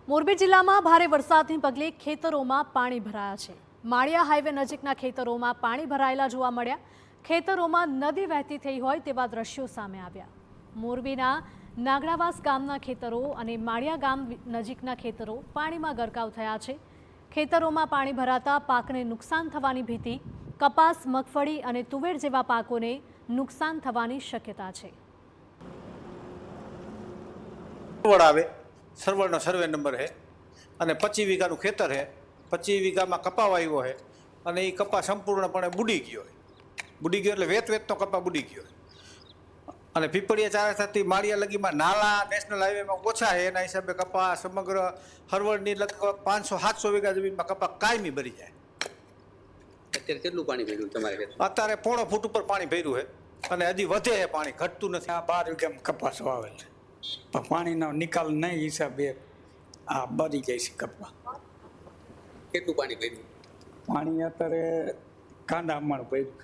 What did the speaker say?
મોરબી જિલ્લામાં ભારે વરસાદને પગલે ખેતરોમાં પાણી ભરાયા છે। માળિયા હાઈવે નજીકના ખેતરોમાં પાણી ભરાયેલા જોવા મળ્યા। ખેતરોમાં નદી વહેતી થઈ હોય તેવા દ્રશ્યો સામે આવ્યા। મોરબીના નાગડાવાસ ગામના ખેતરો અને માળિયા ગામ નજીકના ખેતરો પાણીમાં ગરકાવ થયા છે। ખેતરોમાં પાણી ભરાતા પાકને નુકસાન થવાની ભીતિ, કપાસ, મગફળી અને તુવેર જેવા પાકોને નુકસાન થવાની શક્યતા છે। સરવड़નો સર્वे नंबर है અને 25 વીઘાનું ખેતર है। 25 વીઘામાં કપા વાવ્યો है અને એ કપા સંપૂર્ણપણે બુડી ગયો એટલે વેતનો કપા બુડી ગયો અને પીપળિયા ચાર રસ્તાથી માળિયા લગીમાં નાલા નેશનલ હાઈવેમાં ઓછા છે। એના હિસાબે કપા સમગ્ર હરવળની લગભગ 500-700 વીઘા જમીનમાં કપા કાયમી ભરી જાય। અત્યારે કેટલું પાણી ભર્યું તમારે ખેતર? અત્યારે 1.5 ફૂટ ઉપર પાણી ભર્યું છે અને હજી વધે છે, પાણી ઘટતું નથી। આ 12 વીઘામાં કપાસ વાવેલ છે પણ પાણીનો નિકાલ નહીં હિસાબે આ બળી જાય છે કપા। કેટલું પાણી ભર્યું? પાણી અત્યારે કાંડા મણ ભર્યું।